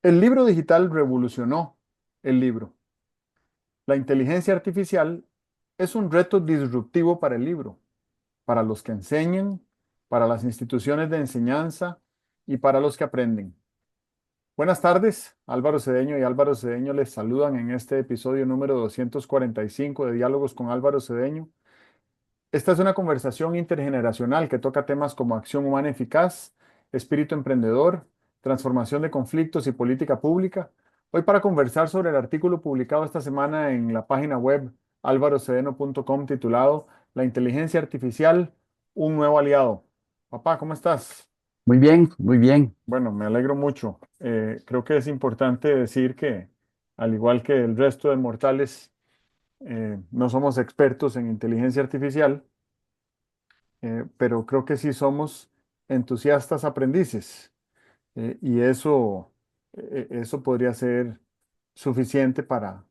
El libro digital revolucionó el libro. La inteligencia artificial es un reto disruptivo para el libro, para los que enseñan, para las instituciones de enseñanza y para los que aprenden. Buenas tardes, Álvaro Cedeño y Álvaro Cedeño les saludan en este episodio número 245 de Diálogos con Álvaro Cedeño. Esta es una conversación intergeneracional que toca temas como acción humana eficaz, espíritu emprendedor, transformación de conflictos y política pública. Hoy para conversar sobre el artículo publicado esta semana en la página web alvarocedeno.com titulado La inteligencia artificial, un nuevo aliado. Papá, ¿cómo estás? Muy bien, muy bien. Bueno, me alegro mucho. Creo que es importante decir que, al igual que el resto de mortales, no somos expertos en inteligencia artificial, pero creo que sí somos entusiastas aprendices, y eso podría ser suficiente para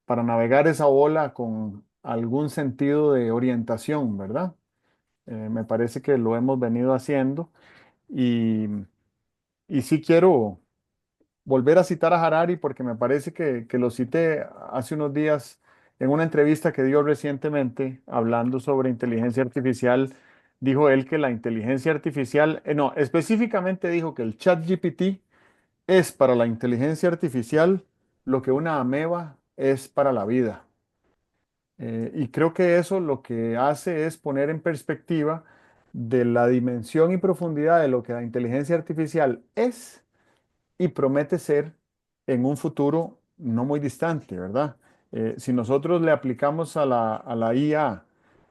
navegar esa ola con algún sentido de orientación, ¿verdad? Me parece que lo hemos venido haciendo y, y sí quiero volver a citar a Harari porque me parece que lo cité hace unos días en una entrevista que dio recientemente hablando sobre inteligencia artificial. Dijo él que la inteligencia artificial, no, específicamente dijo que el ChatGPT es para la inteligencia artificial lo que una ameba es para la vida. Y creo que eso lo que hace es poner en perspectiva de la dimensión y profundidad de lo que la inteligencia artificial es y promete ser en un futuro no muy distante, ¿verdad? Si nosotros le aplicamos a la IA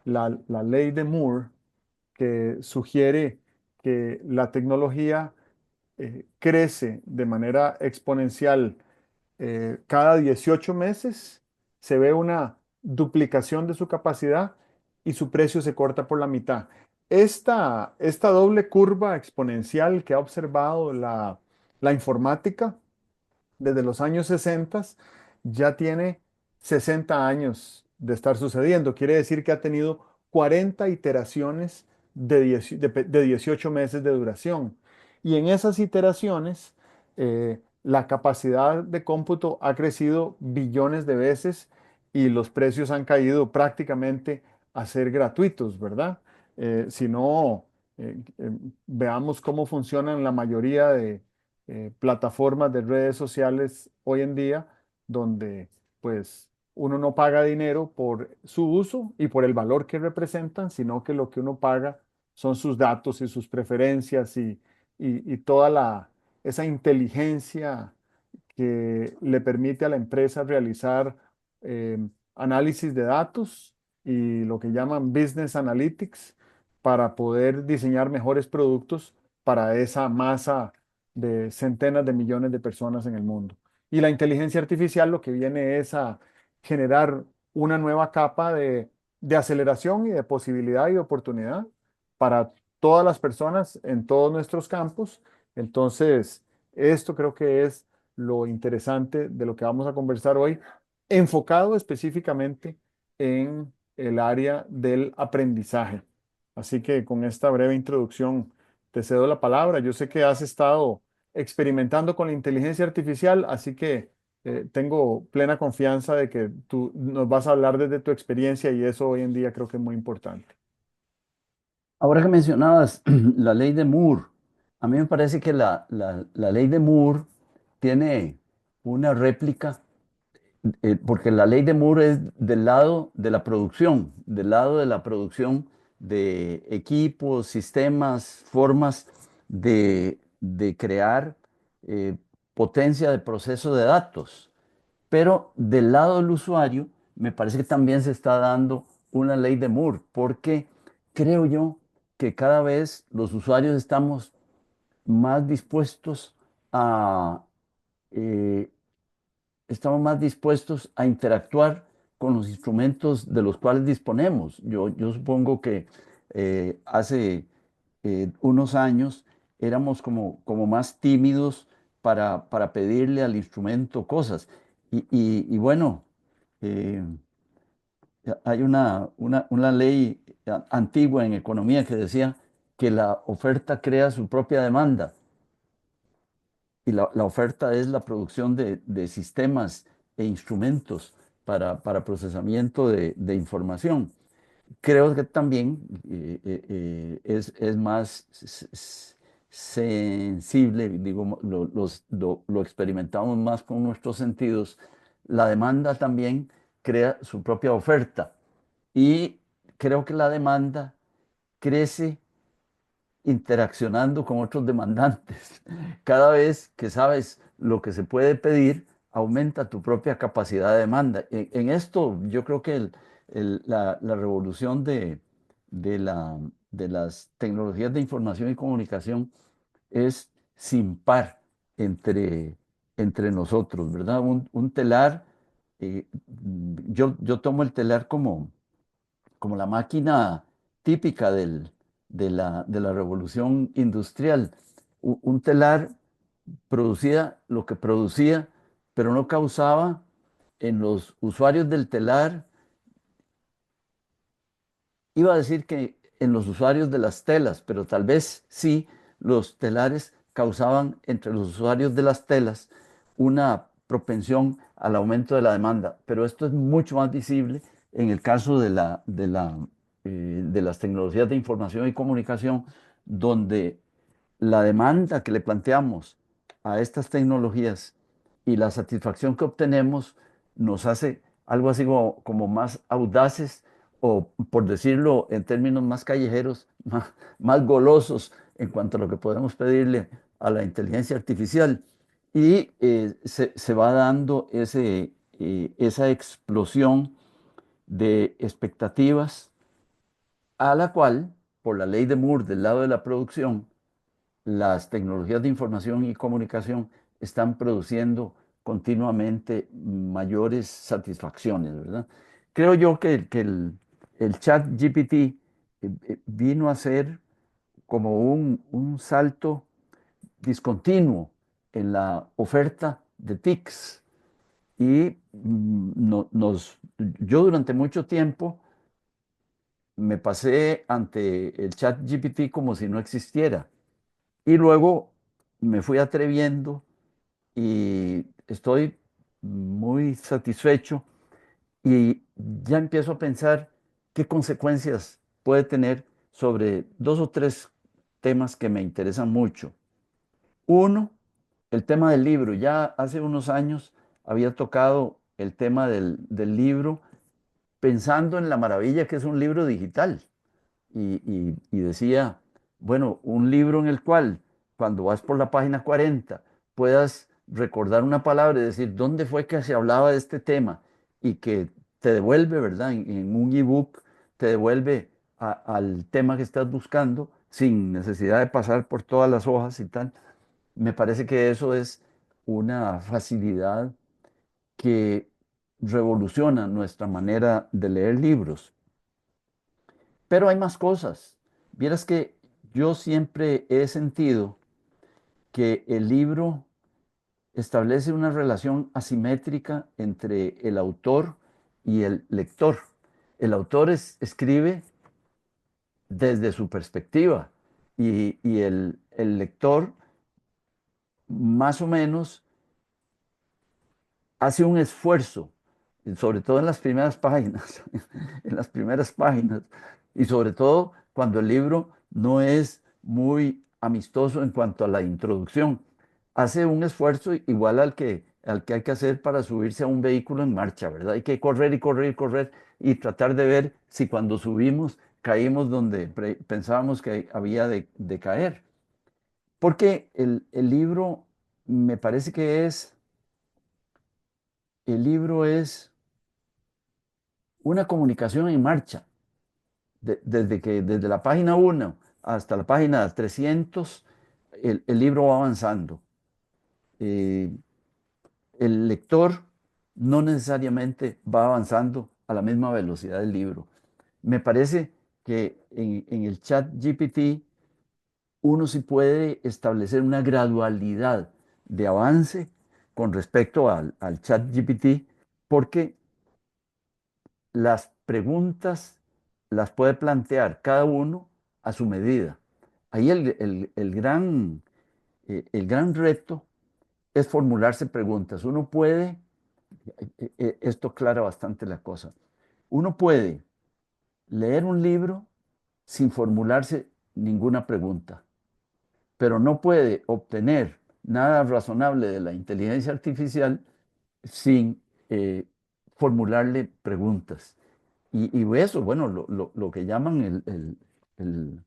la ley de Moore, que sugiere que la tecnología crece de manera exponencial cada 18 meses, se ve una duplicación de su capacidad y su precio se corta por la mitad. Esta doble curva exponencial que ha observado la informática desde los años 60 ya tiene 60 años de estar sucediendo. Quiere decir que ha tenido 40 iteraciones de 18 meses de duración. Y en esas iteraciones, la capacidad de cómputo ha crecido billones de veces y los precios han caído prácticamente a ser gratuitos, ¿verdad? Si no, veamos cómo funcionan la mayoría de plataformas de redes sociales hoy en día, donde pues uno no paga dinero por su uso y por el valor que representan, sino que lo que uno paga son sus datos y sus preferencias y toda esa inteligencia que le permite a la empresa realizar eh, análisis de datos y lo que llaman business analytics para poder diseñar mejores productos para esa masa de centenas de millones de personas en el mundo. Y la inteligencia artificial lo que viene es a generar una nueva capa de aceleración y de posibilidad y de oportunidad para todas las personas en todos nuestros campos. Entonces, esto creo que es lo interesante de lo que vamos a conversar hoy, enfocado específicamente en el área del aprendizaje. Así que con esta breve introducción te cedo la palabra. Yo sé que has estado experimentando con la inteligencia artificial, así que tengo plena confianza de que tú nos vas a hablar desde tu experiencia y eso hoy en día creo que es muy importante. Ahora que mencionabas la ley de Moore, a mí me parece que la ley de Moore tiene una réplica, porque la ley de Moore es del lado de la producción, del lado de la producción de equipos, sistemas, formas de crear potencia de proceso de datos. Pero del lado del usuario, me parece que también se está dando una ley de Moore, porque creo yo que cada vez los usuarios estamos más dispuestos a, eh, estamos más dispuestos a interactuar con los instrumentos de los cuales disponemos. Yo supongo que hace unos años éramos como más tímidos para pedirle al instrumento cosas. Y bueno, eh, hay una ley antigua en economía que decía que la oferta crea su propia demanda. y la oferta es la producción de sistemas e instrumentos para procesamiento de información. Creo que también es más sensible, digo, lo experimentamos más con nuestros sentidos. La demanda también crea su propia oferta y creo que la demanda crece interaccionando con otros demandantes. Cada vez que sabes lo que se puede pedir, aumenta tu propia capacidad de demanda. En esto yo creo que la revolución de, la, de las tecnologías de información y comunicación es sin par entre nosotros, ¿verdad? Un telar, yo tomo el telar como la máquina típica de la revolución industrial. Un telar producía lo que producía, pero no causaba en los usuarios del telar, iba a decir que en los usuarios de las telas, pero tal vez sí los telares causaban entre los usuarios de las telas una propensión al aumento de la demanda. Pero esto es mucho más visible en el caso de las tecnologías de información y comunicación, donde la demanda que le planteamos a estas tecnologías y la satisfacción que obtenemos nos hace algo así como más audaces o, por decirlo en términos más callejeros, más golosos en cuanto a lo que podemos pedirle a la inteligencia artificial. Y se va dando esa explosión de expectativas a la cual, por la ley de Moore del lado de la producción, las tecnologías de información y comunicación están produciendo continuamente mayores satisfacciones, ¿verdad? Creo yo que el chat GPT vino a ser como un salto discontinuo en la oferta de TICs y yo durante mucho tiempo me pasé ante el chat GPT como si no existiera. Y luego me fui atreviendo y estoy muy satisfecho y ya empiezo a pensar qué consecuencias puede tener sobre dos o tres temas que me interesan mucho. Uno, el tema del libro. Ya hace unos años había tocado el tema del libro pensando en la maravilla que es un libro digital y decía, bueno, un libro en el cual cuando vas por la página 40 puedas recordar una palabra y decir dónde fue que se hablaba de este tema y que te devuelve, ¿verdad? En un ebook te devuelve al tema que estás buscando sin necesidad de pasar por todas las hojas y tal. Me parece que eso es una facilidad que revoluciona nuestra manera de leer libros. Pero hay más cosas. Vieras que yo siempre he sentido que el libro establece una relación asimétrica entre el autor y el lector. El autor escribe desde su perspectiva y el lector más o menos hace un esfuerzo, sobre todo en las primeras páginas, en las primeras páginas, y sobre todo cuando el libro no es muy amistoso en cuanto a la introducción. Hace un esfuerzo igual al que hay que hacer para subirse a un vehículo en marcha, ¿verdad? Hay que correr y correr y correr y tratar de ver si cuando subimos caímos donde pensábamos que había de caer. Porque el libro me parece que el libro es una comunicación en marcha, desde la página 1 hasta la página 300, el libro va avanzando. Eh, el lector no necesariamente va avanzando a la misma velocidad del libro. Me parece que en el chat GPT uno sí puede establecer una gradualidad de avance con respecto al chat GPT, porque las preguntas las puede plantear cada uno a su medida. Ahí el gran reto es formularse preguntas. Uno puede, esto aclara bastante la cosa, uno puede leer un libro sin formularse ninguna pregunta, pero no puede obtener nada razonable de la inteligencia artificial sin formularle preguntas. Y eso, bueno, lo que llaman el-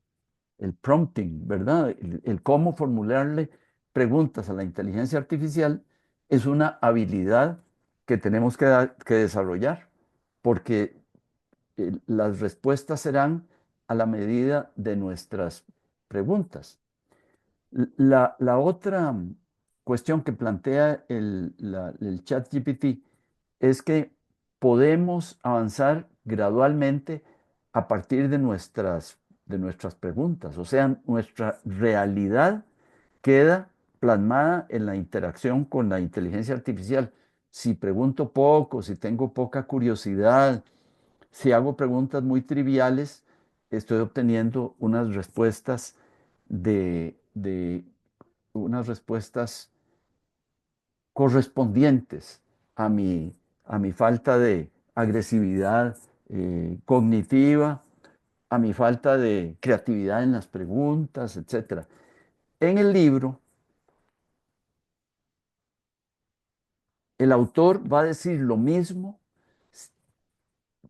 el prompting, ¿verdad? El cómo formularle preguntas a la inteligencia artificial es una habilidad que tenemos que desarrollar, porque las respuestas serán a la medida de nuestras preguntas. La otra cuestión que plantea el chat GPT es que podemos avanzar gradualmente a partir de nuestras preguntas. O sea, nuestra realidad queda plasmada en la interacción con la inteligencia artificial. Si pregunto poco, si tengo poca curiosidad, si hago preguntas muy triviales, estoy obteniendo unas respuestas de unas respuestas correspondientes a a mi falta de agresividad cognitiva, a mi falta de creatividad en las preguntas, etcétera. En el libro, el autor va a decir lo mismo,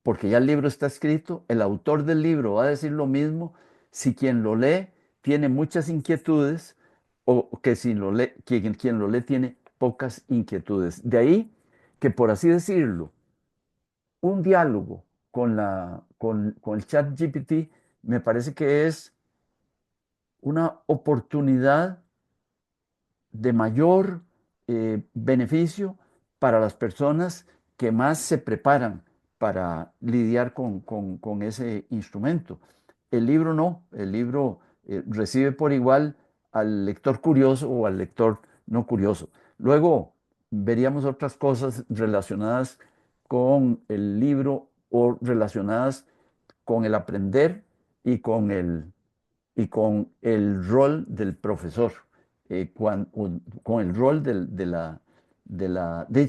porque ya el libro está escrito, el autor del libro va a decir lo mismo si quien lo lee tiene muchas inquietudes o que si lo lee, quien lo lee tiene pocas inquietudes. De ahí que, por así decirlo, un diálogo con el chat GPT me parece que es una oportunidad de mayor beneficio para las personas que más se preparan para lidiar con ese instrumento. El libro no, el libro recibe por igual al lector curioso o al lector no curioso. Luego veríamos otras cosas relacionadas con el libro o relacionadas con el aprender y y con el rol del profesor, con el rol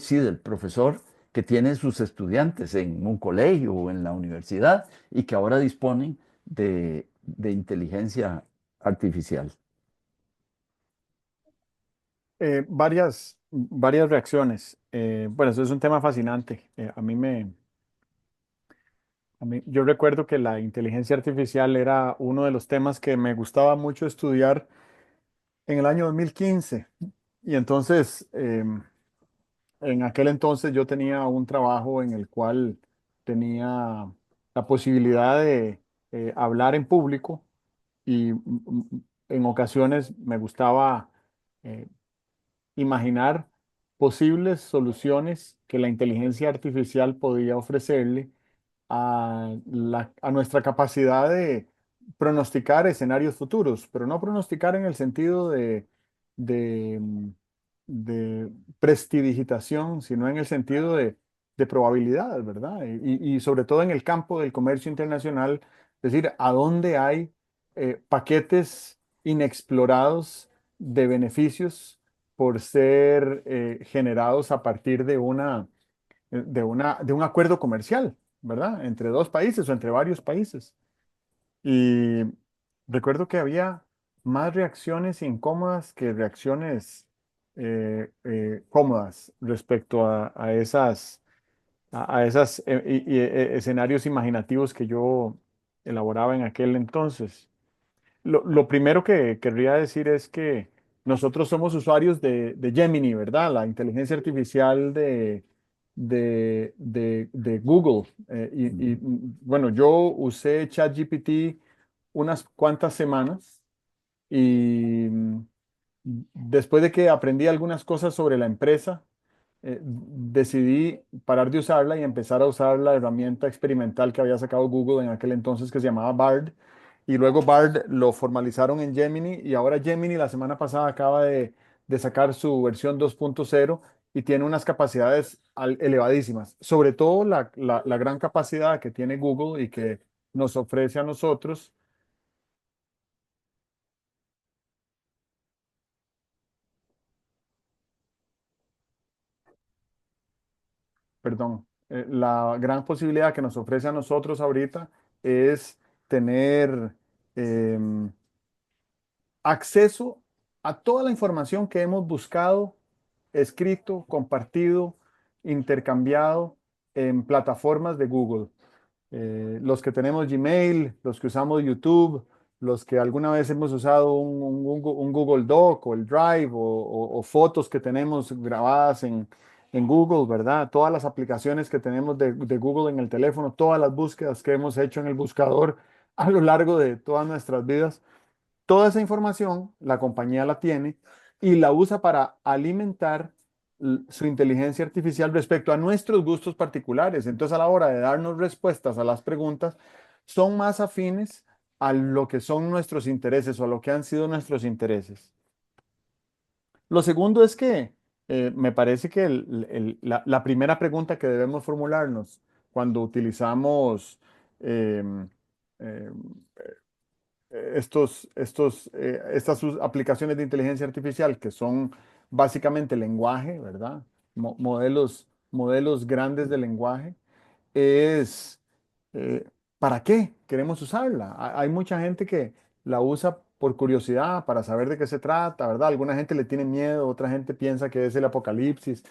sí, del profesor que tiene sus estudiantes en un colegio o en la universidad y que ahora disponen de inteligencia artificial. Varias reacciones. Bueno, eso es un tema fascinante. Yo recuerdo que la inteligencia artificial era uno de los temas que me gustaba mucho estudiar en el año 2015. Y entonces, en aquel entonces yo tenía un trabajo en el cual tenía la posibilidad de hablar en público y en ocasiones me gustaba eh, imaginar posibles soluciones que la inteligencia artificial podía ofrecerle a nuestra capacidad de pronosticar escenarios futuros, pero no pronosticar en el sentido de, mm, de prestidigitación, sino en el sentido de probabilidades, ¿verdad? Y sobre todo en el campo del comercio internacional, es decir, a dónde hay paquetes inexplorados de beneficios por ser generados a partir de un acuerdo comercial, ¿verdad? Entre dos países o entre varios países. Y recuerdo que había más reacciones incómodas que reacciones cómodas respecto a esas escenarios imaginativos que yo elaboraba en aquel entonces. Lo primero que querría decir es que nosotros somos usuarios de Gemini, ¿verdad? La inteligencia artificial de Google. Bueno, yo usé ChatGPT unas cuantas semanas y después de que aprendí algunas cosas sobre la empresa, decidí parar de usarla y empezar a usar la herramienta experimental que había sacado Google en aquel entonces que se llamaba Bard. Y luego Bard lo formalizaron en Gemini y ahora Gemini la semana pasada acaba de sacar su versión 2.0 y tiene unas capacidades elevadísimas. Sobre todo la gran capacidad que tiene Google y que nos ofrece a nosotros. perdón, la gran posibilidad que nos ofrece a nosotros ahorita es tener em, acceso a toda la información que hemos buscado, escrito, compartido, intercambiado en plataformas de Google. Los que tenemos Gmail, los que usamos YouTube, los que alguna vez hemos usado un Google Doc o el Drive o fotos que tenemos grabadas en Google, ¿verdad? Todas las aplicaciones que tenemos de Google en el teléfono, todas las búsquedas que hemos hecho en el buscador a lo largo de todas nuestras vidas. Toda esa información la compañía la tiene y la usa para alimentar su inteligencia artificial respecto a nuestros gustos particulares. Entonces, a la hora de darnos respuestas a las preguntas, son más afines a lo que son nuestros intereses o a lo que han sido nuestros intereses. Lo segundo es que me parece que la primera pregunta que debemos formularnos cuando utilizamos em, em, estas aplicaciones de inteligencia artificial que son básicamente lenguaje, ¿verdad? Modelos grandes de lenguaje, es ¿para qué queremos usarla? Hay mucha gente que la usa por curiosidad, para saber de qué se trata, ¿verdad? Alguna gente le tiene miedo, otra gente piensa que es el apocalipsis,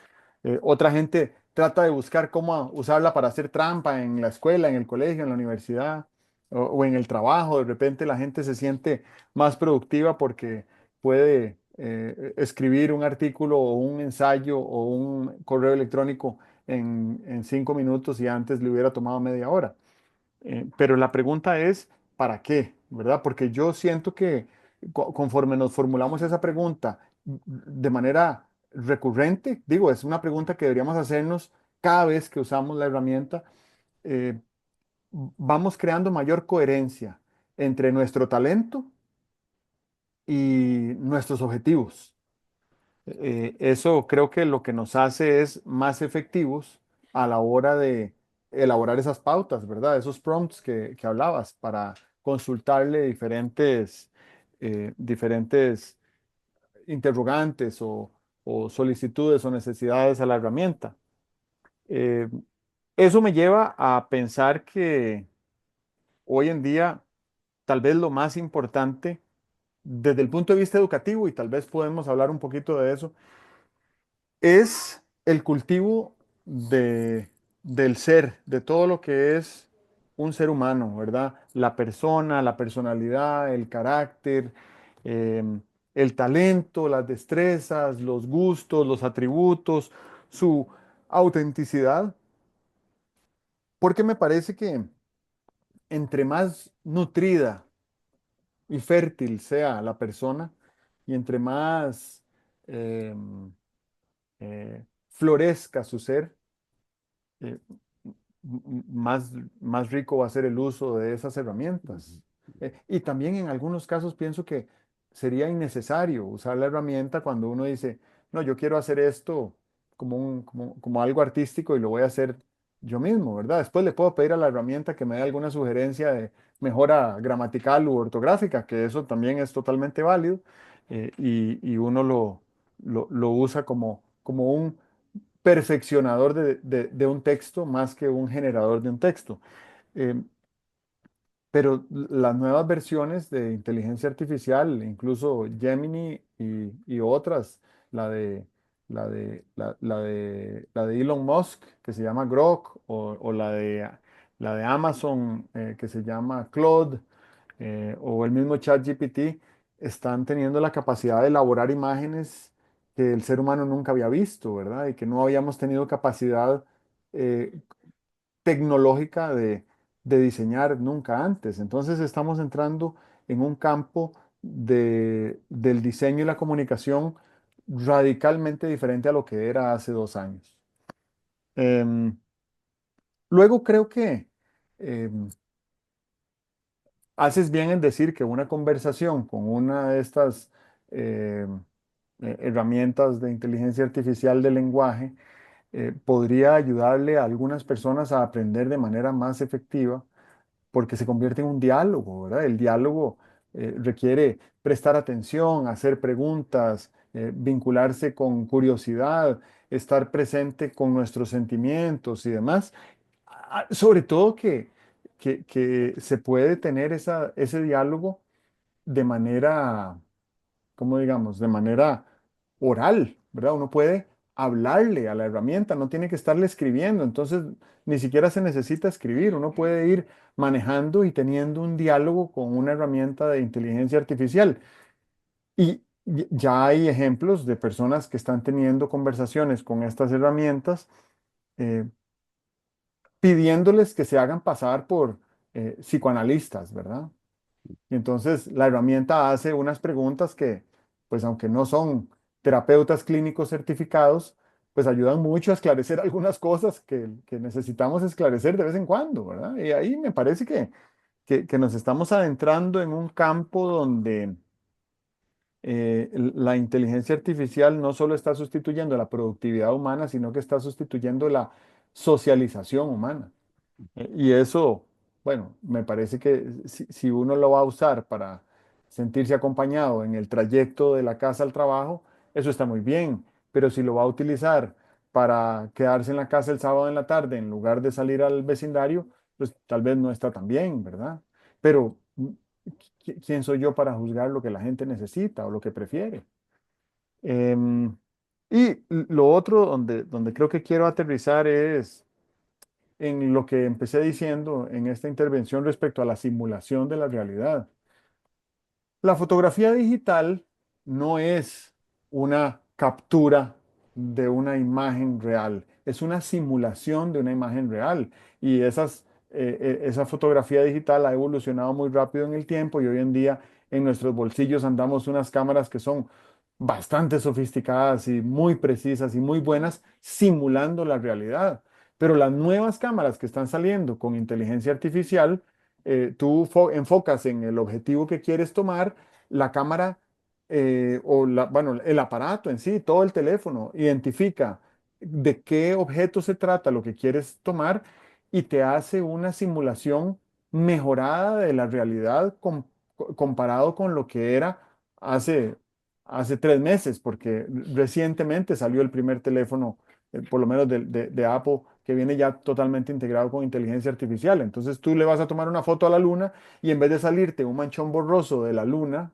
otra gente trata de buscar cómo usarla para hacer trampa en la escuela, en el colegio, en la universidad o en el trabajo. De repente la gente se siente más productiva porque puede escribir un artículo o un ensayo o un correo electrónico en 5 minutos y antes le hubiera tomado media hora. Pero la pregunta es, ¿para qué? ¿Verdad? Porque yo siento que conforme nos formulamos esa pregunta de manera recurrente, digo, es una pregunta que deberíamos hacernos cada vez que usamos la herramienta, eh, vamos creando mayor coherencia entre nuestro talento y nuestros objetivos. Eso creo que lo que nos hace es más efectivos a la hora de elaborar esas pautas, ¿verdad? Esos prompts que hablabas para consultarle diferentes interrogantes o solicitudes o necesidades a la herramienta. Eh, Eso me lleva a pensar que hoy en día tal vez lo más importante desde el punto de vista educativo, y tal vez podemos hablar un poquito de eso, es el cultivo del ser, de todo lo que es un ser humano, ¿verdad? La persona, la personalidad, el carácter, el talento, las destrezas, los gustos, los atributos, su autenticidad, porque me parece que entre más nutrida y fértil sea la persona y entre más florezca su ser, eh, más, más rico va a ser el uso de esas herramientas. Y también en algunos casos pienso que sería innecesario usar la herramienta cuando uno dice, no, yo quiero hacer esto como algo artístico y lo voy a hacer yo mismo, ¿verdad? Después le puedo pedir a la herramienta que me dé alguna sugerencia de mejora gramatical u ortográfica, que eso también es totalmente válido, y uno lo usa como un perfeccionador de un texto más que un generador de un texto. Eh, pero las nuevas versiones de inteligencia artificial, incluso Gemini y otras, la de, la de Elon Musk, que se llama Grok, o la de Amazon, que se llama Claude, o el mismo ChatGPT, están teniendo la capacidad de elaborar imágenes que el ser humano nunca había visto, ¿verdad? Y que no habíamos tenido capacidad eh, tecnológica de diseñar nunca antes. Entonces estamos entrando en un campo del diseño y la comunicación radicalmente diferente a lo que era hace 2 años. Em, Luego creo que em, haces bien en decir que una conversación con una de estas herramientas de inteligencia artificial de lenguaje podría ayudarle a algunas personas a aprender de manera más efectiva porque se convierte en un diálogo, ¿verdad? El diálogo requiere prestar atención, hacer preguntas, vincularse con curiosidad, estar presente con nuestros sentimientos y demás. Sobre todo que se puede tener ese diálogo de manera, ¿cómo digamos? De manera oral, ¿verdad? Uno puede hablarle a la herramienta, no tiene que estarle escribiendo, entonces ni siquiera se necesita escribir, uno puede ir manejando y teniendo un diálogo con una herramienta de inteligencia artificial. Y ya hay ejemplos de personas que están teniendo conversaciones con estas herramientas, eh, pidiéndoles que se hagan pasar por psicoanalistas, ¿verdad? Y entonces la herramienta hace unas preguntas que, pues aunque no son terapeutas clínicos certificados, pues ayudan mucho a esclarecer algunas cosas que necesitamos esclarecer de vez en cuando, ¿verdad? Y ahí me parece que nos estamos adentrando en un campo donde la inteligencia artificial no solo está sustituyendo la productividad humana, sino que está sustituyendo la socialización humana. Y eso, bueno, me parece que si uno lo va a usar para sentirse acompañado en el trayecto de la casa al trabajo, eso está muy bien. Pero si lo va a utilizar para quedarse en la casa el sábado en la tarde en lugar de salir al vecindario, pues tal vez no está tan bien, ¿verdad? Pero ¿quién soy yo para juzgar lo que la gente necesita o lo que prefiere? Em, y lo otro donde creo que quiero aterrizar es en lo que empecé diciendo en esta intervención respecto a la simulación de la realidad. La fotografía digital no es una captura de una imagen real, es una simulación de una imagen real. Y esa fotografía digital ha evolucionado muy rápido en el tiempo y hoy en día en nuestros bolsillos andamos unas cámaras que son bastante sofisticadas y muy precisas y muy buenas simulando la realidad. Pero las nuevas cámaras que están saliendo con inteligencia artificial, tú enfocas en el objetivo que quieres tomar, la cámara bueno, el aparato en sí, todo el teléfono, identifica de qué objeto se trata lo que quieres tomar y te hace una simulación mejorada de la realidad comparado con lo que era hace, hace 3 meses, porque recientemente salió el primer teléfono, por lo menos de Apple, que viene ya totalmente integrado con inteligencia artificial. Entonces tú le vas a tomar una foto a la luna y en vez de salirte un manchón borroso de la luna,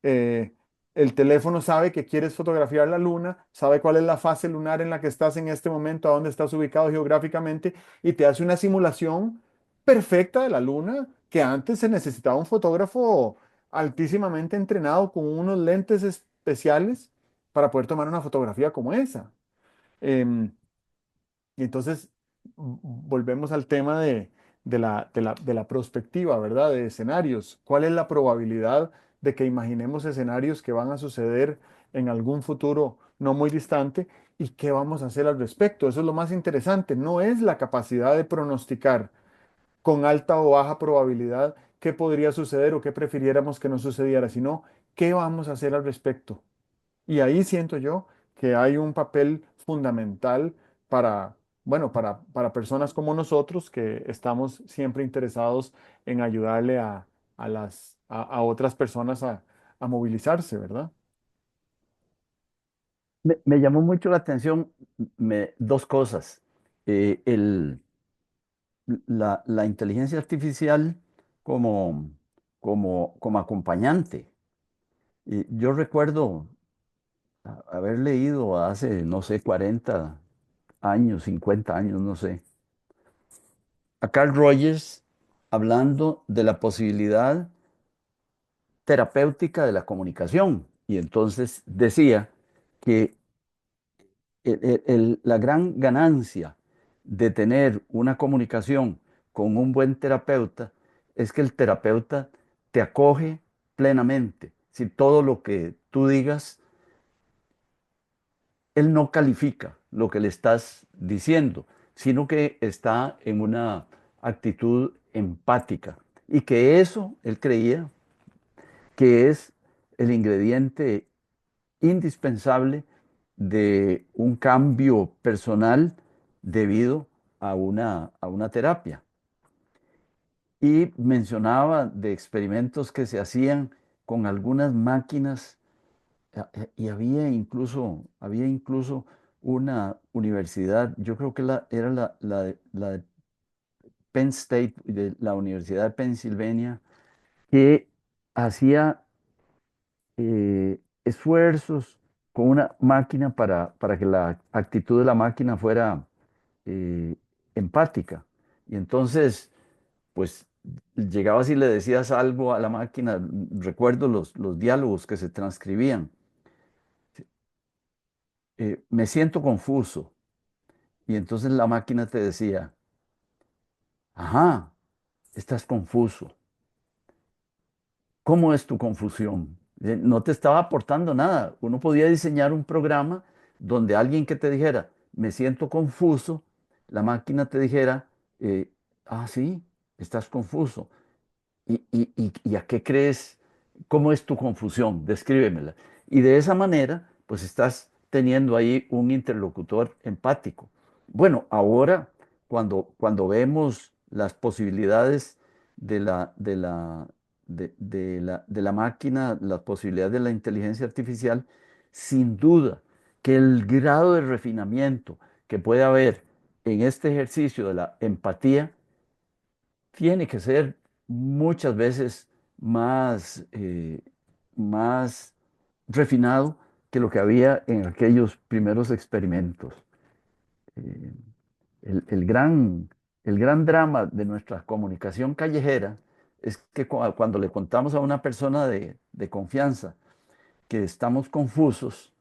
eh, el teléfono sabe que quieres fotografiar la luna, sabe cuál es la fase lunar en la que estás en este momento, a dónde estás ubicado geográficamente y te hace una simulación perfecta de la luna que antes se necesitaba un fotógrafo altísimamente entrenado con unos lentes especiales para poder tomar una fotografía como esa. Em, y entonces volvemos al tema de la perspectiva, ¿verdad? De escenarios. ¿Cuál es la probabilidad de que imaginemos escenarios que van a suceder en algún futuro no muy distante y qué vamos a hacer al respecto? Eso es lo más interesante. No es la capacidad de pronosticar con alta o baja probabilidad qué podría suceder o qué prefiriéramos que no sucediera, sino qué vamos a hacer al respecto. Y ahí siento yo que hay un papel fundamental para, bueno, para personas como nosotros que estamos siempre interesados en ayudarle a otras personas a movilizarse, ¿verdad? Me llamó mucho la atención dos cosas. Eh, el, la inteligencia artificial como, como acompañante. Yo recuerdo haber leído hace, no sé, 40 años, 50 años, no sé, a Carl Rogers hablando de la posibilidad terapéutica de la comunicación. Y entonces decía que la gran ganancia de tener una comunicación con un buen terapeuta es que el terapeuta te acoge plenamente. Si todo lo que tú digas, él no califica lo que le estás diciendo, sino que está en una actitud empática. Y que eso, él creía, que es el ingrediente indispensable de un cambio personal debido a una terapia. Y mencionaba de experimentos que se hacían con algunas máquinas y había incluso una universidad, yo creo que era la de Penn State, de la Universidad de Pensilvania, que hacía esfuerzos con una máquina para que la actitud de la máquina fuera eh, empática. Y entonces, pues llegabas y le decías algo a la máquina, recuerdo los diálogos que se transcribían. Me siento confuso. Y entonces la máquina te decía, ajá, estás confuso. ¿Cómo es tu confusión? No te estaba aportando nada. Uno podía diseñar un programa donde alguien que te dijera, me siento confuso, la máquina te dijera, sí, estás confuso. ¿Y a qué crees? ¿Cómo es tu confusión? Descríbemela. Y de esa manera, pues estás teniendo ahí un interlocutor empático. Bueno, ahora, cuando vemos las posibilidades de la máquina, las posibilidades de la inteligencia artificial, sin duda que el grado de refinamiento que puede haber en este ejercicio de la empatía tiene que ser muchas veces más refinado que lo que había en aquellos primeros experimentos. Eh, el gran drama de nuestra comunicación callejera es que cuando le contamos a una persona de confianza que estamos confusos,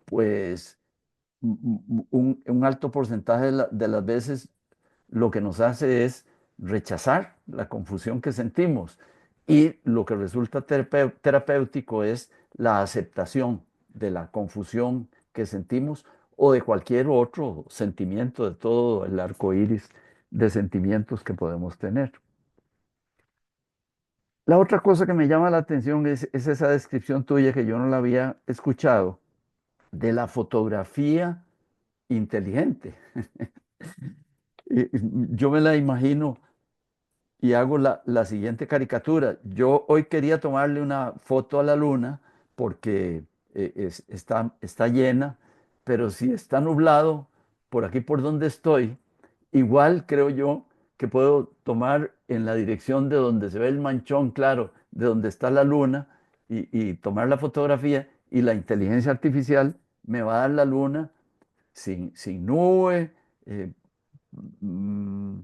pues un alto porcentaje de las veces lo que nos hace es rechazar la confusión que sentimos y lo que resulta terapéutico es la aceptación de la confusión que sentimos o de cualquier otro sentimiento de todo el arco iris de sentimientos que podemos tener. La otra cosa que me llama la atención es esa descripción tuya que yo no la había escuchado de la fotografía inteligente. Yo me la imagino y hago la siguiente caricatura. Yo hoy quería tomarle una foto a la luna porque está llena, pero si está nublado por aquí por donde estoy, igual creo yo que puedo tomar en la dirección de donde se ve el manchón claro, de donde está la luna, y tomar la fotografía y la inteligencia artificial me va a dar la luna sin nube, eh, mm,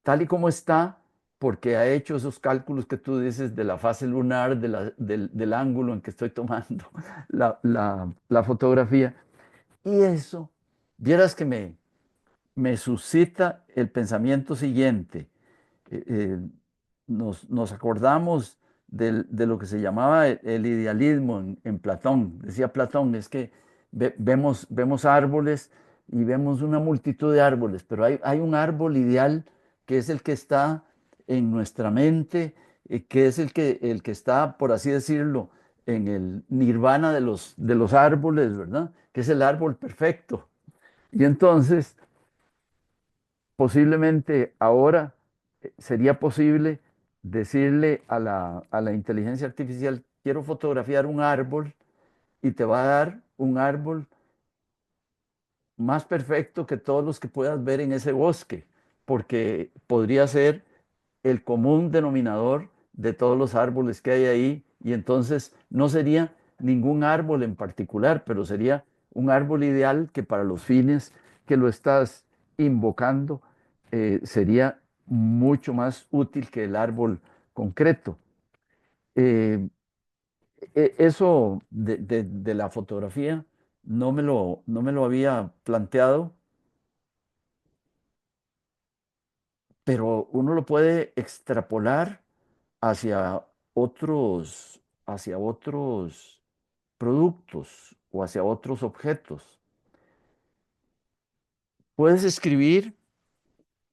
tal y como está, porque ha hecho esos cálculos que tú dices de la fase lunar, del ángulo en que estoy tomando la fotografía. Y eso, vieras que me suscita el pensamiento siguiente. eh, eh, nos acordamos de lo que se llamaba el idealismo en Platón. Decía Platón, es que vemos árboles y vemos una multitud de árboles, pero hay un árbol ideal que es el que está en nuestra mente, que es el que está, por así decirlo, en el nirvana de los árboles, ¿verdad? Que es el árbol perfecto. Y entonces posiblemente ahora sería posible decirle a la inteligencia artificial, quiero fotografiar un árbol y te va a dar un árbol más perfecto que todos los que puedas ver en ese bosque, porque podría ser el común denominador de todos los árboles que hay ahí y entonces no sería ningún árbol en particular, pero sería un árbol ideal que para los fines que lo estás invocando sería mucho más útil que el árbol concreto. Eh, Eso de la fotografía no me lo había planteado, pero uno lo puede extrapolar hacia otros productos o hacia otros objetos. Puedes escribir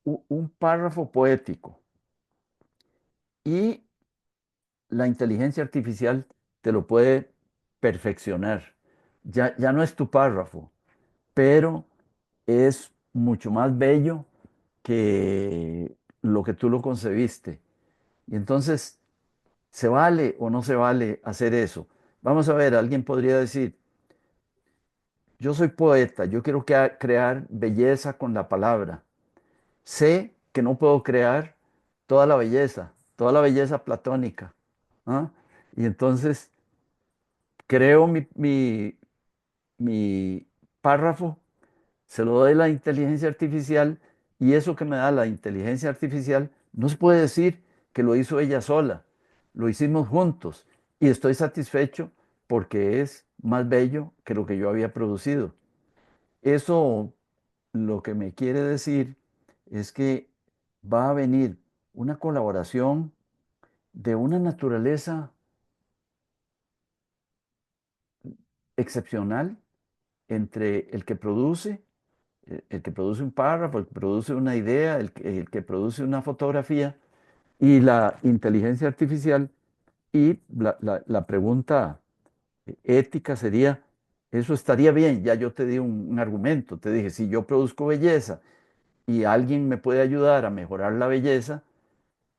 un párrafo poético y la inteligencia artificial te lo puede perfeccionar. Ya no es tu párrafo, pero es mucho más bello que lo que tú lo concebiste. Y entonces, ¿se vale o no se vale hacer eso? Vamos a ver, alguien podría decir, yo soy poeta, yo quiero crear belleza con la palabra. Sé que no puedo crear toda la belleza platónica. ¿Ah? Y entonces creo mi párrafo, se lo doy a la inteligencia artificial y eso que me da la inteligencia artificial no se puede decir que lo hizo ella sola, lo hicimos juntos y estoy satisfecho porque es más bello que lo que yo había producido. Eso lo que me quiere decir es que va a venir una colaboración de una naturaleza excepcional entre el que produce un párrafo, el que produce una idea, el que produce una fotografía y la inteligencia artificial. Y la pregunta ética sería, ¿eso estaría bien? Ya yo te di un argumento, te dije, si yo produzco belleza y alguien me puede ayudar a mejorar la belleza,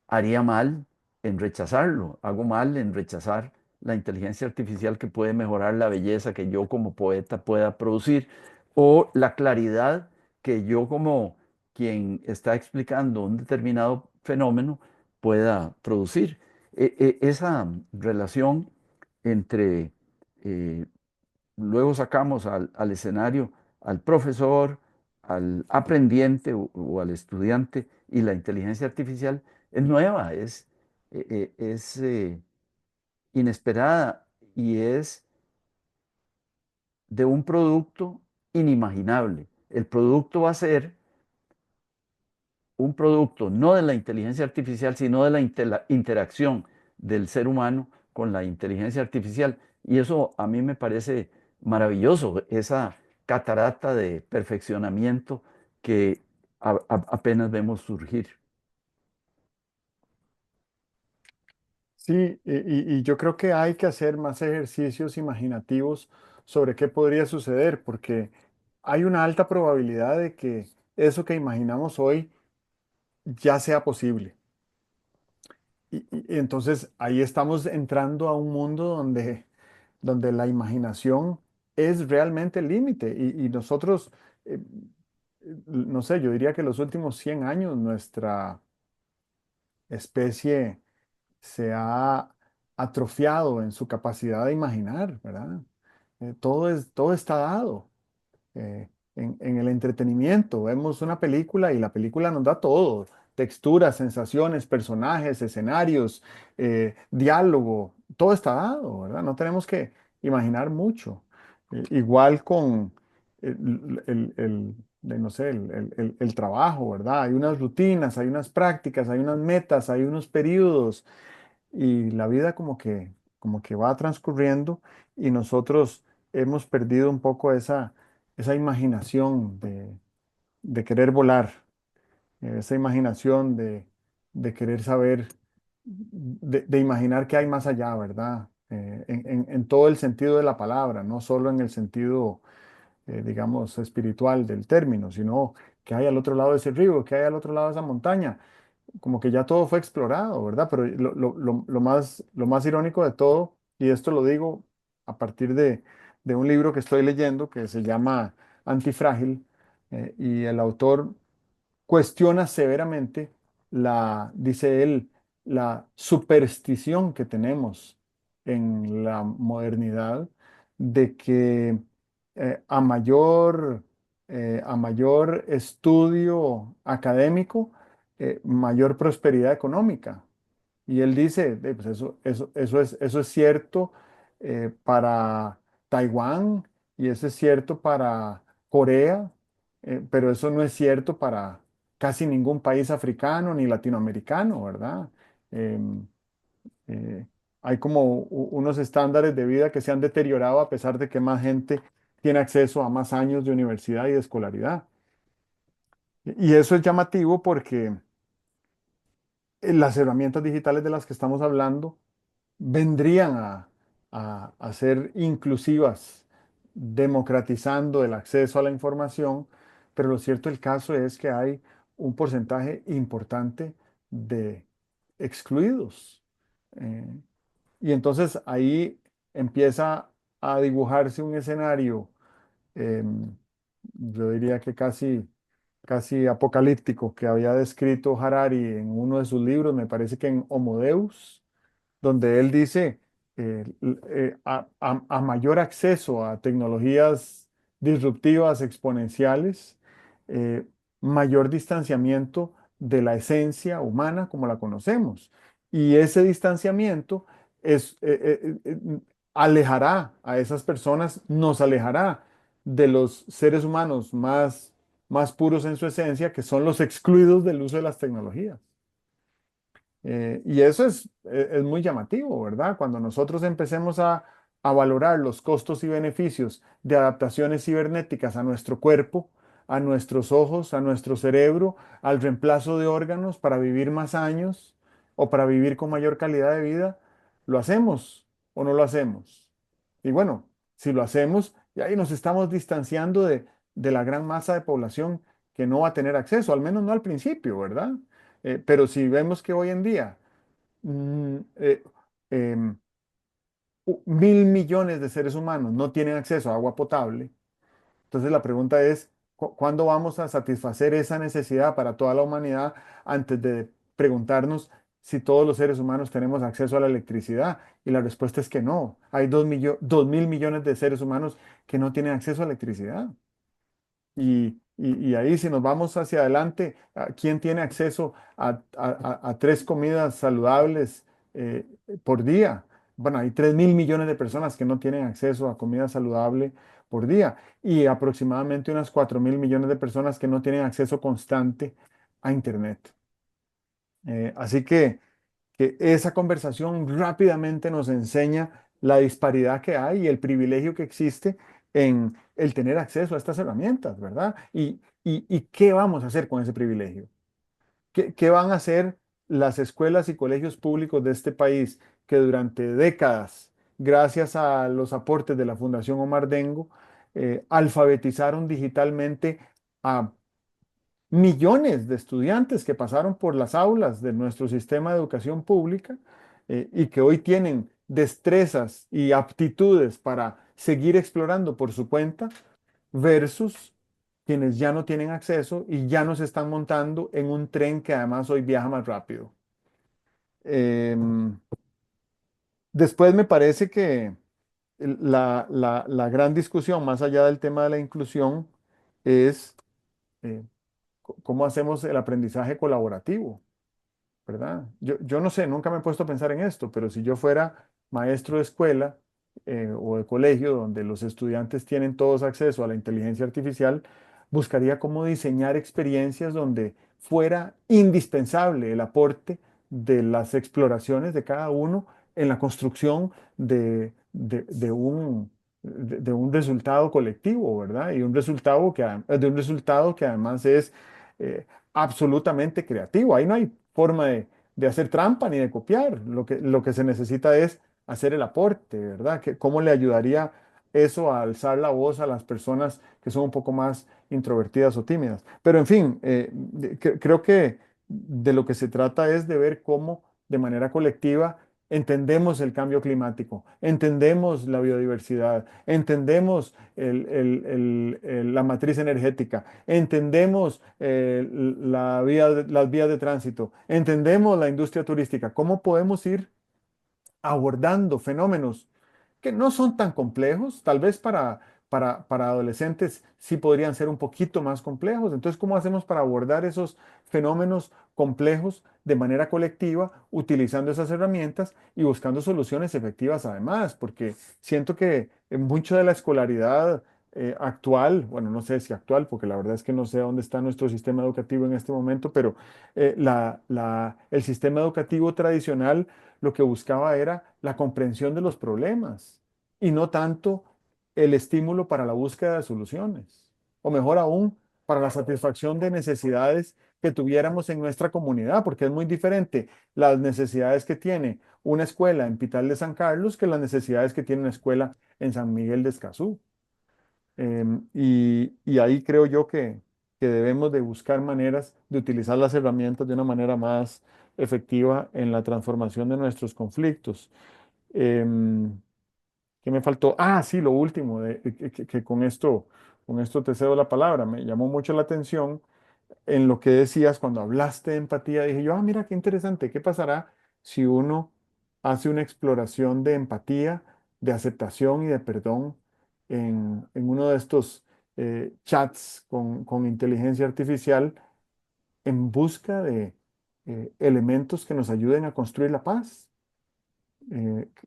haría mal en rechazarlo, hago mal en rechazar la inteligencia artificial que puede mejorar la belleza que yo como poeta pueda producir o la claridad que yo como quien está explicando un determinado fenómeno pueda producir. Esa relación entre eh, luego sacamos al escenario al profesor, al aprendiente o al estudiante y la inteligencia artificial es nueva, es inesperada y es de un producto inimaginable. El producto va a ser un producto no de la inteligencia artificial, sino de la interacción del ser humano con la inteligencia artificial. Y eso a mí me parece maravilloso, esa catarata de perfeccionamiento que apenas vemos surgir. Sí, y yo creo que hay que hacer más ejercicios imaginativos sobre qué podría suceder, porque hay una alta probabilidad de que eso que imaginamos hoy ya sea posible. Y entonces ahí estamos entrando a un mundo donde la imaginación es realmente el límite. Y nosotros, no sé, yo diría que los últimos 100 años nuestra especie se ha atrofiado en su capacidad de imaginar, ¿verdad? Todo está dado. En el entretenimiento. Vemos una película y la película nos da todo, texturas, sensaciones, personajes, escenarios, diálogo, todo está dado, ¿verdad? No tenemos que imaginar mucho. Igual con no sé, el trabajo, ¿verdad? Hay unas rutinas, hay unas prácticas, hay unas metas, hay unos periodos y la vida como que va transcurriendo y nosotros hemos perdido un poco esa imaginación de querer volar, esa imaginación de querer saber, de imaginar que hay más allá, ¿verdad? En todo el sentido de la palabra, no solo en el sentido, digamos, espiritual del término, sino que hay al otro lado de ese río, que hay al otro lado de esa montaña, como que ya todo fue explorado, ¿verdad? Pero lo más irónico de todo, y esto lo digo a partir de un libro que estoy leyendo que se llama Antifrágil, y el autor cuestiona severamente dice él, la superstición que tenemos en la modernidad de que eh, a mayor, a mayor estudio académico, mayor prosperidad económica. Y él dice, Pues eso es cierto para Taiwán y eso es cierto para Corea, pero eso no es cierto para casi ningún país africano ni latinoamericano, ¿verdad? Em, eh, Hay como unos estándares de vida que se han deteriorado a pesar de que más gente tiene acceso a más años de universidad y de escolaridad. Y eso es llamativo porque las herramientas digitales de las que estamos hablando vendrían a ser inclusivas, democratizando el acceso a la información, pero lo cierto del caso es que hay un porcentaje importante de excluidos. Eh, y entonces ahí empieza a dibujarse un escenario, em, yo diría que casi apocalíptico, que había descrito Harari en uno de sus libros, me parece que en Homo Deus, donde él dice, a mayor acceso a tecnologías disruptivas, exponenciales, eh, mayor distanciamiento de la esencia humana como la conocemos. Y ese distanciamiento es, alejará a esas personas, nos alejará de los seres humanos más puros en su esencia, que son los excluidos del uso de las tecnologías. Y eso es muy llamativo, ¿verdad? Cuando nosotros empecemos a valorar los costos y beneficios de adaptaciones cibernéticas a nuestro cuerpo, a nuestros ojos, a nuestro cerebro, al reemplazo de órganos para vivir más años o para vivir con mayor calidad de vida, ¿lo hacemos o no lo hacemos? Y bueno, si lo hacemos, y ahí nos estamos distanciando de la gran masa de población que no va a tener acceso, al menos no al principio, ¿verdad? Pero si vemos que hoy en día mm, eh, em, 1.000 millones de seres humanos no tienen acceso a agua potable, entonces la pregunta es, ¿cuándo vamos a satisfacer esa necesidad para toda la humanidad antes de preguntarnos si todos los seres humanos tenemos acceso a la electricidad? Y la respuesta es que no. Hay 2.000 millones de seres humanos que no tienen acceso a electricidad. Y ahí si nos vamos hacia adelante, ¿quién tiene acceso a 3 comidas saludables eh, por día? Bueno, hay 3.000 millones de personas que no tienen acceso a comida saludable por día y aproximadamente unas 4.000 millones de personas que no tienen acceso constante a Internet. Así que esa conversación rápidamente nos enseña la disparidad que hay y el privilegio que existe en el tener acceso a estas herramientas, ¿verdad? Y qué vamos a hacer con ese privilegio. ¿Qué van a hacer las escuelas y colegios públicos de este país que durante décadas, gracias a los aportes de la Fundación Omar Dengo, alfabetizaron digitalmente a millones de estudiantes que pasaron por las aulas de nuestro sistema de educación pública, y que hoy tienen destrezas y aptitudes para seguir explorando por su cuenta, versus quienes ya no tienen acceso y ya no se están montando en un tren que además hoy viaja más rápido? Em, Después me parece que la gran discusión, más allá del tema de la inclusión, es eh, cómo hacemos el aprendizaje colaborativo. ¿Verdad? Yo no sé, nunca me he puesto a pensar en esto, pero si yo fuera maestro de escuela o de colegio donde los estudiantes tienen todos acceso a la inteligencia artificial, buscaría cómo diseñar experiencias donde fuera indispensable el aporte de las exploraciones de cada uno en la construcción de un resultado colectivo, ¿verdad? Y un resultado de un resultado que además es eh, absolutamente creativo. Ahí no hay forma de hacer trampa ni de copiar. Lo que se necesita es hacer el aporte, ¿verdad? ¿Cómo le ayudaría eso a alzar la voz a las personas que son un poco más introvertidas o tímidas? Pero en fin, creo que de lo que se trata es de ver cómo de manera colectiva entendemos el cambio climático, entendemos la biodiversidad, entendemos la matriz energética, entendemos las vías de tránsito, entendemos la industria turística. ¿Cómo podemos ir abordando fenómenos que no son tan complejos? Tal vez para adolescentes sí podrían ser un poquito más complejos. Entonces, ¿cómo hacemos para abordar esos fenómenos complejos de manera colectiva, utilizando esas herramientas y buscando soluciones efectivas además? Porque siento que mucho de la escolaridad actual, bueno, no sé si actual, porque la verdad es que no sé dónde está nuestro sistema educativo en este momento, pero el sistema educativo tradicional lo que buscaba era la comprensión de los problemas y no tanto el estímulo para la búsqueda de soluciones, o mejor aún, para la satisfacción de necesidades que tuviéramos en nuestra comunidad, porque es muy diferente las necesidades que tiene una escuela en Pital de San Carlos que las necesidades que tiene una escuela en San Miguel de Escazú. Y ahí creo yo que debemos de buscar maneras de utilizar las herramientas de una manera más efectiva en la transformación de nuestros conflictos. Em, ¿Qué me faltó? Ah, sí, lo último, que con esto te cedo la palabra. Me llamó mucho la atención en lo que decías cuando hablaste de empatía. Dije yo, ah, mira, qué interesante. ¿Qué pasará si uno hace una exploración de empatía, de aceptación y de perdón en uno de estos chats con inteligencia artificial en busca de elementos que nos ayuden a construir la paz?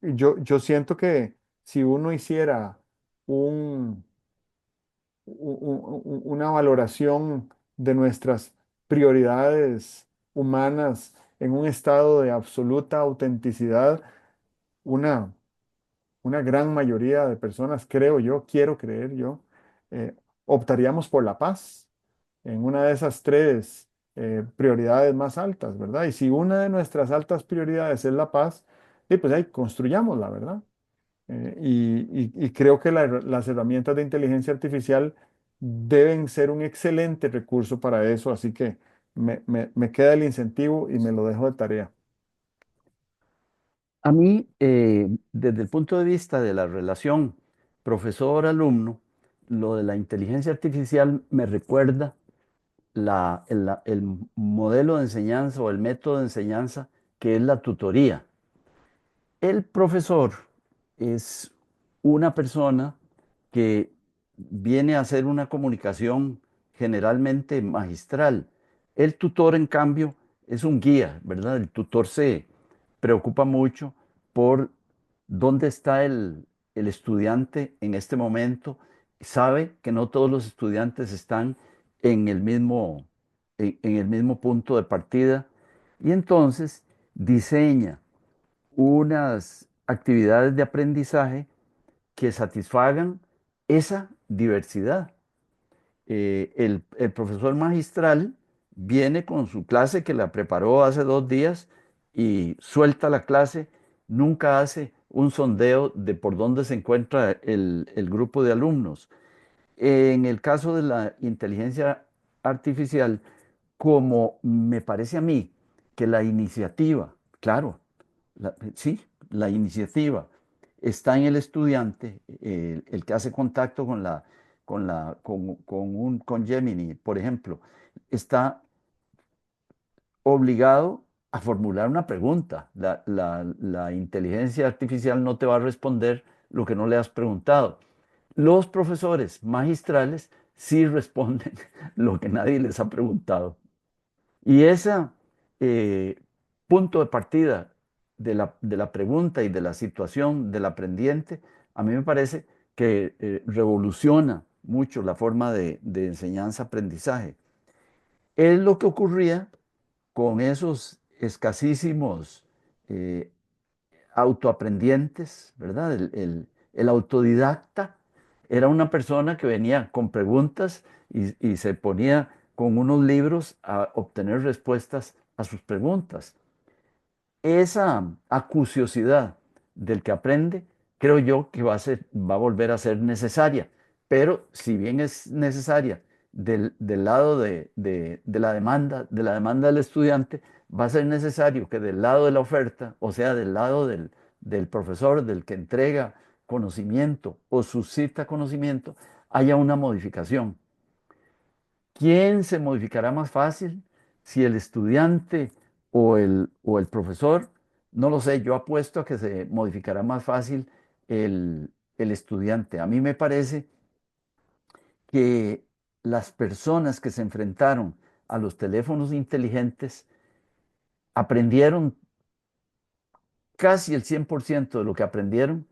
Yo siento que si uno hiciera un, una valoración de nuestras prioridades humanas en un estado de absoluta autenticidad, una, una gran mayoría de personas, creo yo, quiero creer yo, eh, optaríamos por la paz en una de esas tres prioridades más altas, ¿verdad? Y si una de nuestras altas prioridades es la paz, pues ahí construyámosla, ¿verdad? Y creo que las herramientas de inteligencia artificial deben ser un excelente recurso para eso, así que me queda el incentivo y me lo dejo de tarea. A mí, desde el punto de vista de la relación profesor-alumno, lo de la inteligencia artificial me recuerda el modelo de enseñanza o el método de enseñanza que es la tutoría. El profesor es una persona que viene a hacer una comunicación generalmente magistral. El tutor, en cambio, es un guía, ¿verdad? El tutor se preocupa mucho por dónde está el estudiante en este momento. Sabe que no todos los estudiantes están en el en el mismo punto de partida y entonces diseña unas actividades de aprendizaje que satisfagan esa diversidad. El profesor magistral viene con su clase que la preparó hace 2 días y suelta la clase, nunca hace un sondeo de por dónde se encuentra el grupo de alumnos. En el caso de la inteligencia artificial, como me parece a mí que la iniciativa, claro, sí, la iniciativa está en el estudiante, el que hace contacto con Gemini, por ejemplo, está obligado a formular una pregunta. La inteligencia artificial no te va a responder lo que no le has preguntado. Los profesores magistrales sí responden lo que nadie les ha preguntado. Y ese punto de partida de la pregunta y de la situación del aprendiente, a mí me parece que revoluciona mucho la forma de enseñanza-aprendizaje. Es lo que ocurría con esos escasísimos eh, autoaprendientes, ¿verdad? El autodidacta era una persona que venía con preguntas y se ponía con unos libros a obtener respuestas a sus preguntas. Esa acuciosidad del que aprende, creo yo que va a volver a ser necesaria, pero si bien es necesaria del lado de la demanda del estudiante, va a ser necesario que del lado de la oferta, o sea, del lado del profesor, del que entrega conocimiento o suscita conocimiento, haya una modificación. ¿Quién se modificará más fácil? Si el estudiante o el profesor. No lo sé, yo apuesto a que se modificará más fácil el estudiante. A mí me parece que las personas que se enfrentaron a los teléfonos inteligentes aprendieron casi el 100% de lo que aprendieron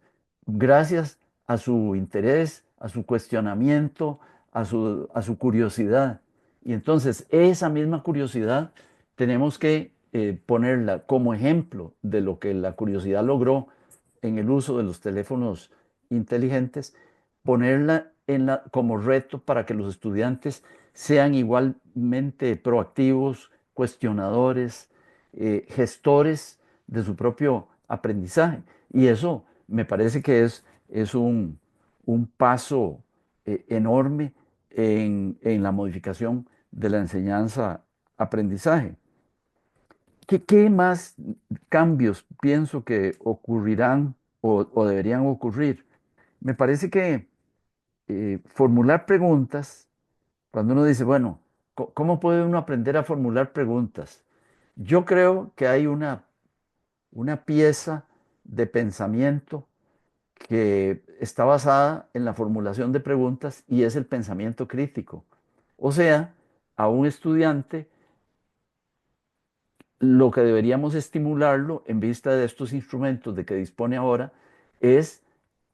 gracias a su interés, a su cuestionamiento, a su curiosidad. Y entonces esa misma curiosidad tenemos que ponerla como ejemplo de lo que la curiosidad logró en el uso de los teléfonos inteligentes, ponerla como reto para que los estudiantes sean igualmente proactivos, cuestionadores, gestores de su propio aprendizaje. Y eso me parece que es un paso enorme en la modificación de la enseñanza-aprendizaje. ¿Qué más cambios pienso que ocurrirán o deberían ocurrir? me parece que formular preguntas, cuando uno dice, bueno, ¿cómo puede uno aprender a formular preguntas? Yo creo que hay una pieza de pensamiento que está basada en la formulación de preguntas y es el pensamiento crítico. O sea, a un estudiante lo que deberíamos estimularlo en vista de estos instrumentos de que dispone ahora es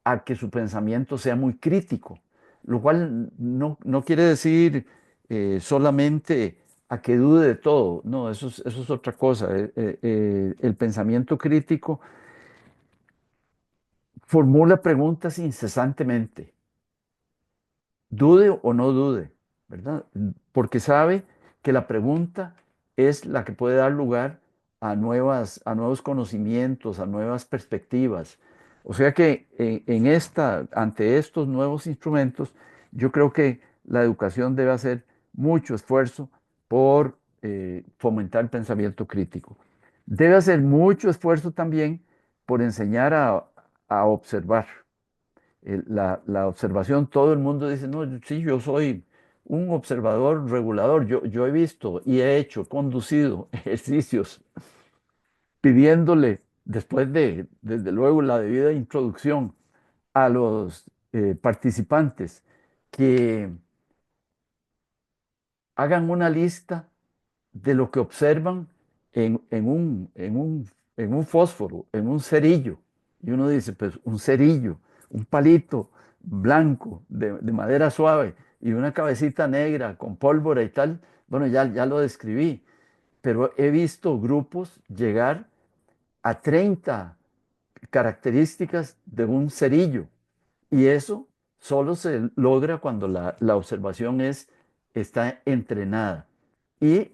a que su pensamiento sea muy crítico, lo cual no quiere decir solamente a que dude de todo, no, eso es otra cosa. El pensamiento crítico formula preguntas incesantemente, dude o no dude, ¿verdad? Porque sabe que la pregunta es la que puede dar lugar a nuevos conocimientos, a nuevas perspectivas. O sea que ante estos nuevos instrumentos, yo creo que la educación debe hacer mucho esfuerzo por fomentar el pensamiento crítico. Debe hacer mucho esfuerzo también por enseñar a observar la observación, todo el mundo dice, no, sí, yo soy un observador regulador, yo he visto y he hecho, conducido ejercicios pidiéndole, después desde luego, la debida introducción a los participantes que hagan una lista de lo que observan en un fósforo, en un cerillo. Y uno dice, pues un cerillo, un palito blanco de madera suave y una cabecita negra con pólvora y tal. Bueno, ya lo describí, pero he visto grupos llegar a 30 características de un cerillo. Y eso solo se logra cuando la observación está entrenada. Y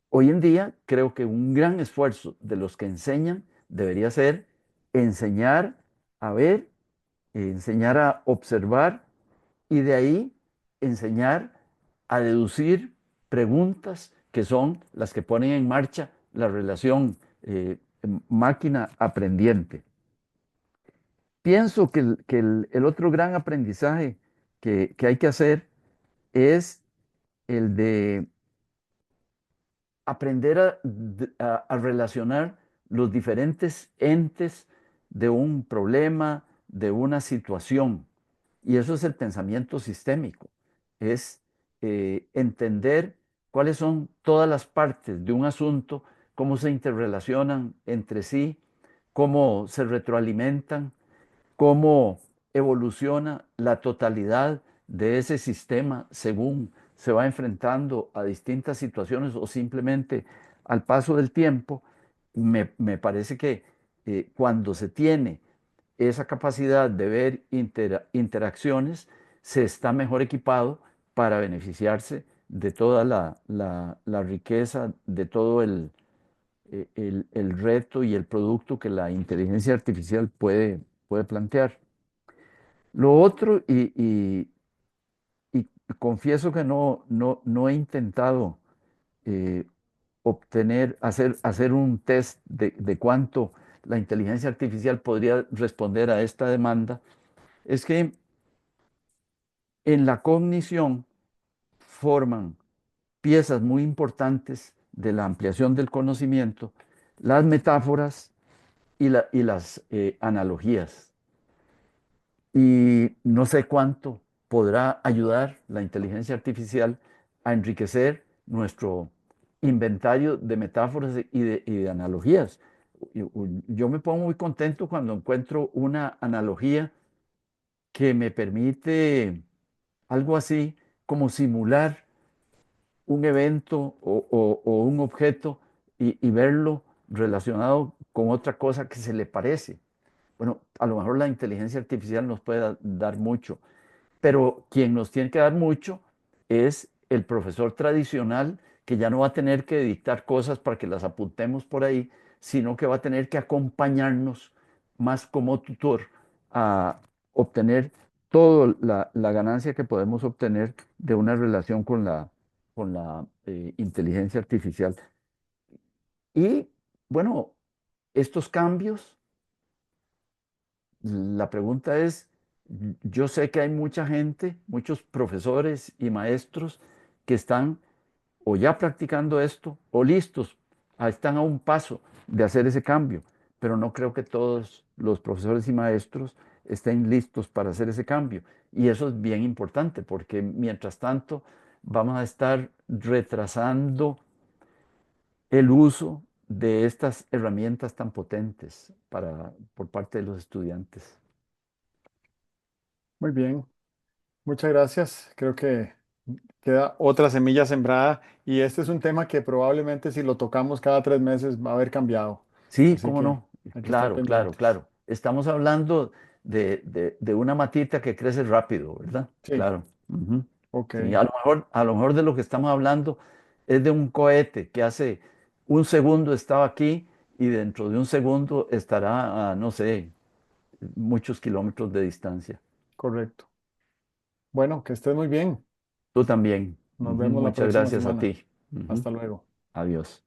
hoy en día creo que un gran esfuerzo de los que enseñan debería ser enseñar a ver, enseñar a observar y de ahí enseñar a deducir preguntas que son las que ponen en marcha la relación máquina aprendiente. Pienso que el otro gran aprendizaje que hay que hacer es el de aprender a relacionar los diferentes entes de un problema, de una situación. Y eso es el pensamiento sistémico. Es entender cuáles son todas las partes de un asunto, cómo se interrelacionan entre sí, cómo se retroalimentan, cómo evoluciona la totalidad de ese sistema según se va enfrentando a distintas situaciones o simplemente al paso del tiempo. Me parece que cuando se tiene esa capacidad de ver interacciones, se está mejor equipado para beneficiarse de toda la riqueza, de todo el reto y el producto que la inteligencia artificial puede plantear. Lo otro, y confieso que no he intentado eh, hacer un test de cuánto la inteligencia artificial podría responder a esta demanda, es que en la cognición forman piezas muy importantes de la ampliación del conocimiento, las metáforas y las analogías. Y no sé cuánto podrá ayudar la inteligencia artificial a enriquecer nuestro inventario de metáforas y de analogías. Yo me pongo muy contento cuando encuentro una analogía que me permite algo así como simular un evento o un objeto y verlo relacionado con otra cosa que se le parece. Bueno, a lo mejor la inteligencia artificial nos puede dar mucho, pero quien nos tiene que dar mucho es el profesor tradicional, que ya no va a tener que dictar cosas para que las apuntemos por ahí, sino que va a tener que acompañarnos más como tutor a obtener toda la ganancia que podemos obtener de una relación con la inteligencia artificial. Y bueno, estos cambios, la pregunta es, Yo sé que hay mucha gente, muchos profesores y maestros que están o ya practicando esto o listos, están a un paso de hacer ese cambio, pero no creo que todos los profesores y maestros estén listos para hacer ese cambio. Y eso es bien importante porque mientras tanto vamos a estar retrasando el uso de estas herramientas tan potentes por parte de los estudiantes. Muy bien, muchas gracias. Creo que queda otra semilla sembrada y este es un tema que probablemente si lo tocamos cada 3 meses va a haber cambiado. Sí, Así cómo que no. hay que estar Claro, claro, pendientes. claro. Estamos hablando de una matita que crece rápido, ¿verdad? Sí, Claro. Ujú. ok, Sí, a lo mejor de lo que estamos hablando es de un cohete que hace un segundo estaba aquí y dentro de un segundo estará a, no sé, muchos kilómetros de distancia. correcto. Bueno, que estés muy bien. Tú también. Nos Ujú. vemos la Muchas próxima gracias a semana. ti. Ujú. Hasta luego. Adiós.